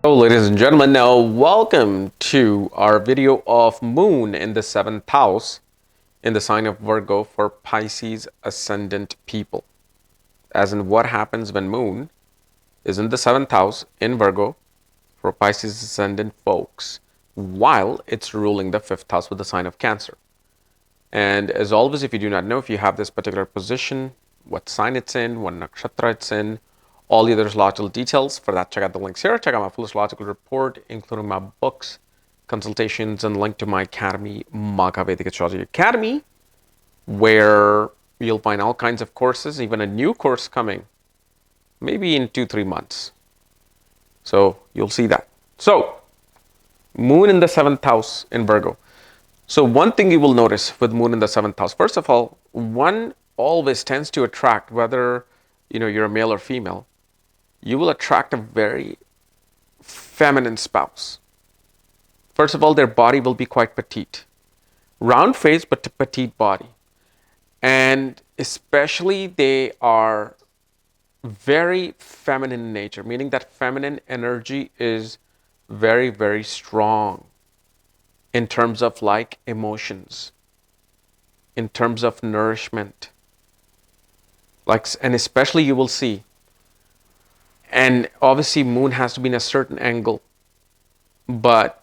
So, ladies and gentlemen, now welcome to our video of Moon in the 7th house in the sign of Virgo for Pisces ascendant people. As in, what happens when Moon is in the 7th house in Virgo for Pisces ascendant folks while it's ruling the 5th house with the sign of Cancer. And as always, if you do not know if you have this particular position, what sign it's in, what nakshatra it's in, all the other astrological details, for that, check out the links here. Check out my full astrological report, including my books, consultations, and link to my academy, Maga Vedic Astrology Academy, where you'll find all kinds of courses, even a new course coming, maybe in 2-3 months. So you'll see that. So, Moon in the 7th house in Virgo. So one thing you will notice with Moon in the 7th house, first of all, one always tends to attract, whether you're a male or female, you will attract a very feminine spouse. First of all, their body will be quite petite. Round face, but petite body. And especially they are very feminine in nature, meaning that feminine energy is very, very strong in terms of like emotions, in terms of nourishment. And especially you will see, and obviously Moon has to be in a certain angle, but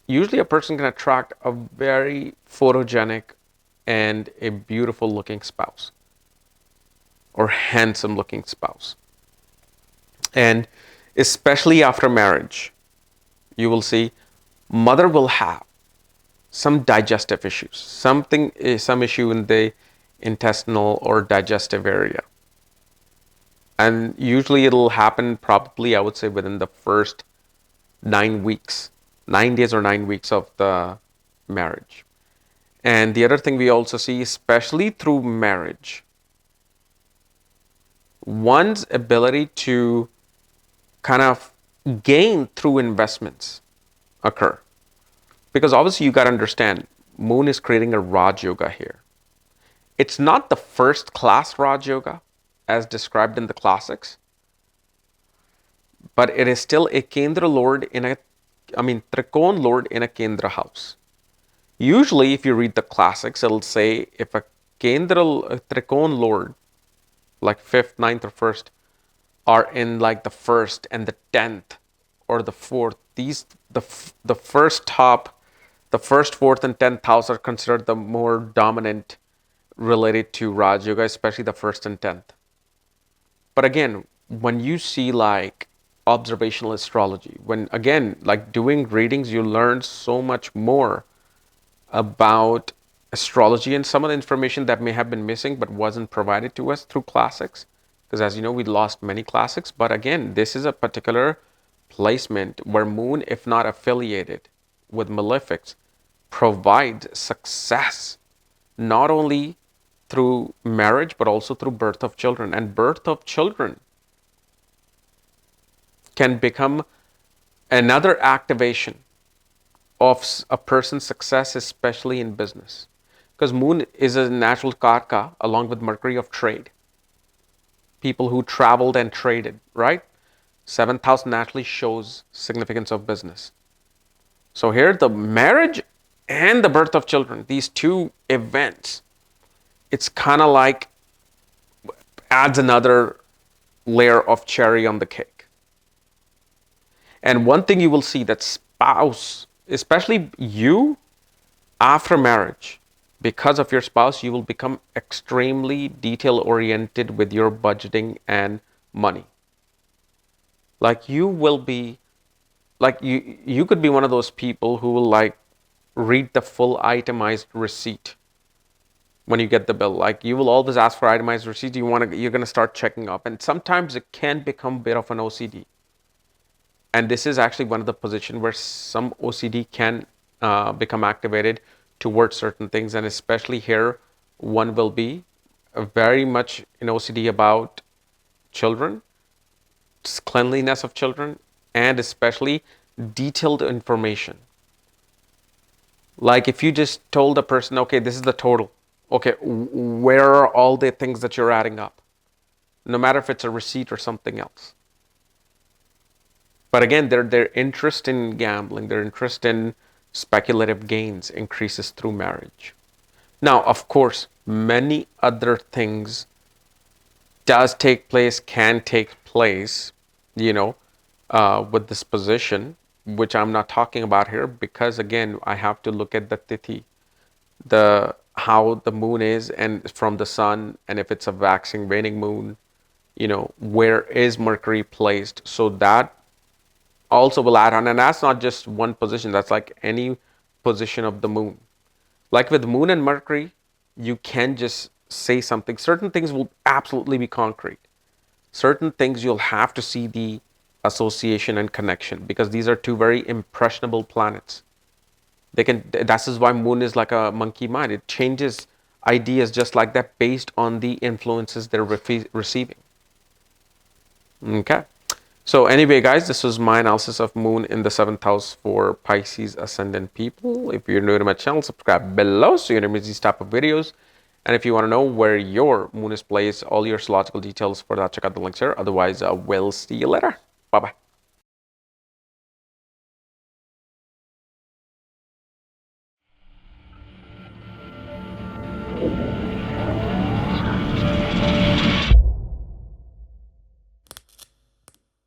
usually a person can attract a very photogenic and a beautiful looking spouse or handsome looking spouse. And especially after marriage, you will see mother will have some digestive issues, some issue in the intestinal or digestive area. And usually it'll happen probably, I would say, within the first 9 weeks, 9 days or 9 weeks of the marriage. And the other thing we also see, especially through marriage, one's ability to kind of gain through investments occur. Because obviously you got to understand, Moon is creating a Raj Yoga here. It's not the first class Raj Yoga as described in the classics, but it is still a Kendra Lord Trikon Lord in a Kendra house. Usually, if you read the classics, it'll say if a Trikon Lord, like 5th, 9th, or 1st, are in like the 1st and the 10th or the 4th, the first top, the 1st, 4th, and 10th house are considered the more dominant related to Raj Yoga, especially the 1st and 10th. But again, when you see like observational astrology, when again, like doing readings, you learn so much more about astrology and some of the information that may have been missing but wasn't provided to us through classics. Because as you know, we lost many classics. But again, this is a particular placement where Moon, if not affiliated with malefics, provides success not only through marriage, but also through birth of children. And birth of children can become another activation of a person's success, especially in business. Because Moon is a natural karka along with Mercury of trade. People who traveled and traded, right? 7th house naturally shows significance of business. So here, the marriage and the birth of children, these two events, it's kind of like adds another layer of cherry on the cake. And one thing you will see that spouse, especially you, after marriage, because of your spouse, you will become extremely detail oriented with your budgeting and money. Like you will be, like you could be one of those people who will like read the full itemized receipt when you get the bill. Like you will always ask for itemized receipts. You're going to start checking up, and sometimes it can become a bit of an OCD. And this is actually one of the positions where some OCD can become activated towards certain things. And especially here, one will be very much in OCD about children, cleanliness of children, and especially detailed information. Like if you just told a person, okay, this is the total. Okay, where are all the things that you're adding up? No matter if it's a receipt or something else. But again, their interest in gambling, their interest in speculative gains increases through marriage. Now, of course, many other things does take place, can take place, you know, with this position, which I'm not talking about here because again, I have to look at the tithi, the how the moon is and from the sun, and if it's a waxing waning moon, where is Mercury placed. So that also will add on, and that's not just one position, that's like any position of the moon. Like with moon and Mercury, you can just say something. Certain things will absolutely be concrete. Certain things you'll have to see the association and connection because these are two very impressionable planets. They can. That's why moon is like a monkey mind. It changes ideas just like that based on the influences they're receiving. Okay. So anyway, guys, this was my analysis of moon in the 7th house for Pisces ascendant people. If you're new to my channel, subscribe below so you don't miss these type of videos. And if you want to know where your moon is placed, all your astrological details for that, check out the links here. Otherwise, we'll see you later. Bye-bye.